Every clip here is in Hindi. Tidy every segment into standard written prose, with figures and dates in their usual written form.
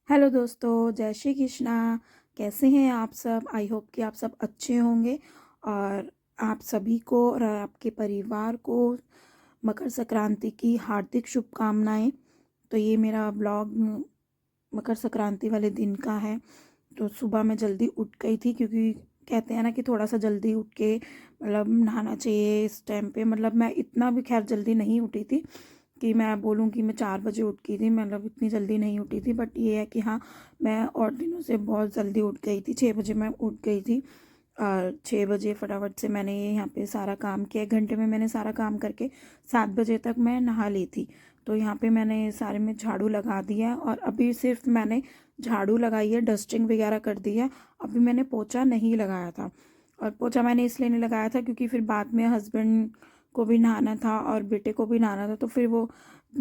हेलो दोस्तों, जय श्री कृष्णा। कैसे हैं आप सब? आई होप कि आप सब अच्छे होंगे। और आप सभी को और आपके परिवार को मकर संक्रांति की हार्दिक शुभकामनाएं। तो ये मेरा ब्लॉग मकर संक्रांति वाले दिन का है। तो सुबह मैं जल्दी उठ गई थी, क्योंकि कहते हैं ना कि थोड़ा सा जल्दी उठ के मतलब नहाना चाहिए इस टाइम पे। मतलब मैं इतना भी खैर जल्दी नहीं उठी थी कि मैं बोलूँ कि मैं 4 बजे उठ गई थी। मतलब इतनी जल्दी नहीं उठी थी, बट ये है कि हाँ, मैं और दिनों से बहुत जल्दी उठ गई थी। 6 बजे मैं उठ गई थी और 6 बजे फटाफट से मैंने ये यहाँ पे सारा काम किया। 1 घंटे में मैंने सारा काम करके 7 बजे तक मैं नहा ली थी। तो यहाँ पे मैंने सारे में झाड़ू लगा दिया और अभी सिर्फ मैंने झाड़ू लगाई है, डस्टिंग वगैरह कर दी है। अभी मैंने पोछा नहीं लगाया था। और पोछा मैंने इसलिए नहीं लगाया था क्योंकि फिर बाद में हस्बैंड को भी नहाना था और बेटे को भी नहाना था, तो फिर वो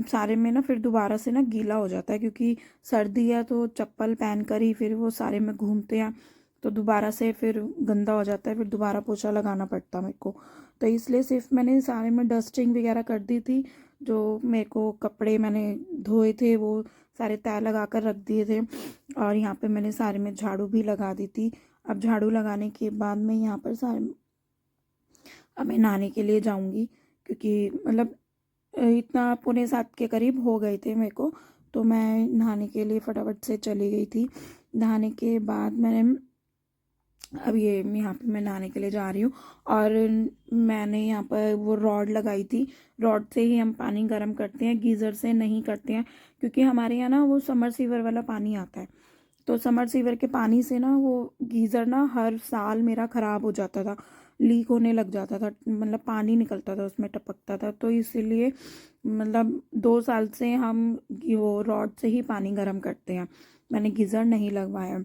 सारे में ना फिर दोबारा से ना गीला हो जाता है, क्योंकि सर्दी है तो चप्पल पहन कर ही फिर वो सारे में घूमते हैं, तो दोबारा से फिर गंदा हो जाता है, फिर दोबारा पोछा लगाना पड़ता मेरे को। तो इसलिए सिर्फ मैंने सारे में डस्टिंग वगैरह कर दी थी। जो मेरे को कपड़े मैंने धोए थे वो सारे तय लगा कर रख दिए थे। और यहाँ पे मैंने सारे में झाड़ू भी लगा दी थी। अब झाड़ू लगाने के बाद मैं यहाँ पर सारे अब मैं नहाने के लिए जाऊंगी, क्योंकि मतलब इतना 6:45 के करीब हो गए थे मेरे को। तो मैं नहाने के लिए फटाफट से चली गई थी। नहाने के बाद मैंने अब ये यहाँ पे मैं नहाने के लिए जा रही हूँ। और मैंने यहाँ पर वो रॉड लगाई थी। रॉड से ही हम पानी गर्म करते हैं, गीज़र से नहीं करते हैं, क्योंकि हमारे यहाँ ना वो समर सीवर वाला पानी आता है। तो समर सीवर के पानी से ना वो गीज़र ना हर साल मेरा ख़राब हो जाता था, लीक होने लग जाता था, मतलब पानी निकलता था उसमें, टपकता था। तो इसीलिए मतलब 2 साल से हम वो रॉड से ही पानी गर्म करते हैं, मैंने गीज़र नहीं लगवाया।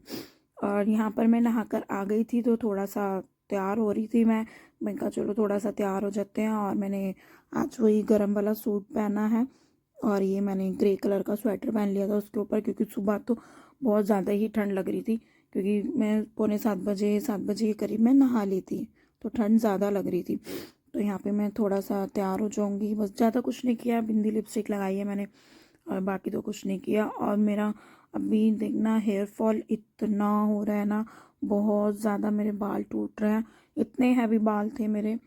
और यहाँ पर मैं नहाकर आ गई थी, तो थोड़ा सा तैयार हो रही थी मैं कहा चलो थोड़ा सा तैयार हो जाते हैं। और मैंने आज वही गर्म वाला सूट पहना है और ये मैंने ग्रे कलर का स्वेटर पहन लिया था उसके ऊपर, क्योंकि सुबह तो बहुत ज़्यादा ही ठंड लग रही थी, क्योंकि मैं 6:45 7 बजे के करीब मैं नहा ली थी, तो ठंड ज़्यादा लग रही थी। तो यहाँ पे मैं थोड़ा सा तैयार हो जाऊँगी, बस ज़्यादा कुछ नहीं किया, बिंदी लिपस्टिक लगाई है मैंने और बाकी तो कुछ नहीं किया। और मेरा अभी देखना हेयर फॉल इतना हो रहा है ना, बहुत ज़्यादा मेरे बाल टूट रहे हैं। इतने हैवी बाल थे मेरे,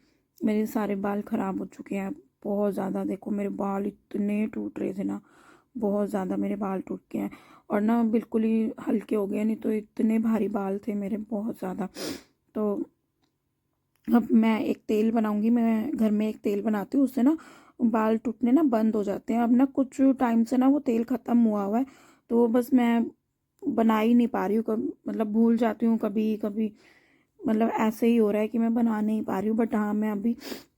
मेरे सारे बाल ख़राब हो चुके हैं बहुत ज़्यादा। देखो मेरे बाल इतने टूट रहे थे ना, बहुत ज़्यादा मेरे बाल टूट गए हैं। और ना बिल्कुल ही हल्के हो गए, नहीं तो इतने भारी बाल थे मेरे, बहुत ज़्यादा। तो अब मैं एक तेल बनाऊंगी, मैं घर में एक तेल बनाती हूँ, उससे ना बाल टूटने ना बंद हो जाते हैं। अब ना कुछ टाइम से ना वो तेल ख़त्म हुआ हुआ है, तो बस मैं बना ही नहीं पा रही हूँ। कब मतलब भूल जाती हूँ कभी कभी, मतलब ऐसे ही हो रहा है कि मैं बना नहीं पा रही हूँ। बट हाँ, मैं अभी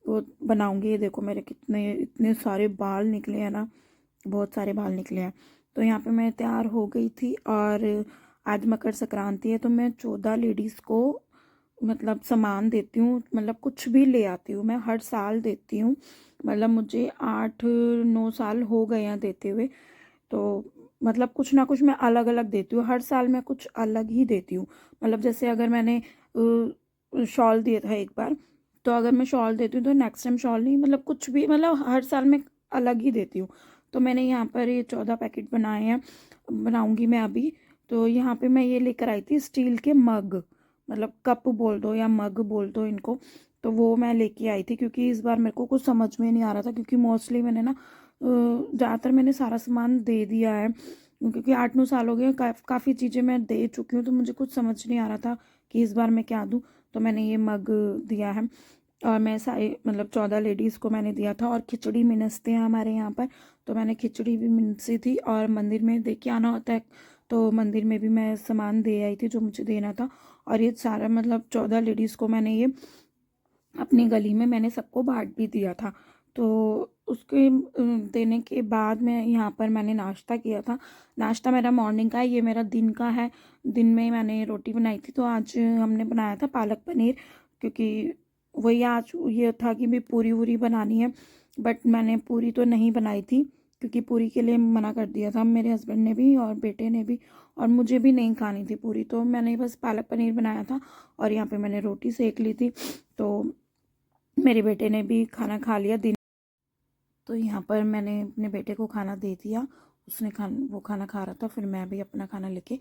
वो बनाऊंगी। ये देखो मेरे कितने इतने सारे बाल निकले हैं ना, बहुत सारे बाल निकले हैं। तो यहाँ पे मैं तैयार हो गई थी और आज मकर संक्रांति है, तो मैं 14 लेडीज़ को मतलब सामान देती हूँ, मतलब कुछ भी ले आती हूँ, मैं हर साल देती हूँ। मतलब मुझे 8 9 साल हो गए हैं देते हुए। तो मतलब कुछ ना कुछ मैं अलग अलग देती हूँ, हर साल मैं कुछ अलग ही देती हूँ। मतलब जैसे अगर मैंने शॉल दिया था एक बार, तो अगर मैं शॉल देती हूँ तो नेक्स्ट टाइम शॉल नहीं, मतलब कुछ भी, मतलब हर साल मैं अलग ही देती हूँ। तो मैंने यहाँ पर ये 14 पैकेट बनाए हैं, बनाऊंगी मैं अभी। तो यहाँ पे मैं ये लेकर आई थी स्टील के मग, मतलब कप बोल दो या मग बोल दो इनको। तो वो मैं लेके आई थी, क्योंकि इस बार मेरे को कुछ समझ में नहीं आ रहा था, क्योंकि मोस्टली मैंने ना ज़्यादातर मैंने सारा सामान दे दिया है, क्योंकि 8 9 साल हो गए, काफ़ी चीज़ें मैं दे चुकी हूँ। तो मुझे कुछ समझ नहीं आ रहा था कि इस बार मैं क्या दूँ। तो मैंने ये मग दिया है और मैं सारे मतलब 14 लेडीज़ को मैंने दिया था। और खिचड़ी मिनसते हैं हमारे यहाँ पर, तो मैंने खिचड़ी भी मिनसी थी और मंदिर में दे के आना होता है, तो मंदिर में भी मैं सामान दे आई थी जो मुझे देना था। और ये सारा मतलब 14 लेडीज़ को मैंने ये अपनी गली में मैंने सबको बांट भी दिया था। तो उसके देने के बाद मैं यहाँ पर मैंने नाश्ता किया था। नाश्ता मेरा मॉर्निंग का है, ये मेरा दिन का है। दिन में मैंने रोटी बनाई थी, तो आज हमने बनाया था पालक पनीर, क्योंकि वही आज ये था कि भी पूरी वूरी बनानी है। बट मैंने पूरी तो नहीं बनाई थी, क्योंकि पूरी के लिए मना कर दिया था मेरे हस्बैंड ने भी और बेटे ने भी, और मुझे भी नहीं खानी थी पूरी। तो मैंने बस पालक पनीर बनाया था और यहाँ पे मैंने रोटी सेक ली थी। तो मेरे बेटे ने भी खाना खा लिया दिन। तो यहाँ पर मैंने अपने बेटे को खाना दे दिया उसने वो खाना खा रहा था, फिर मैं भी अपना खाना लेके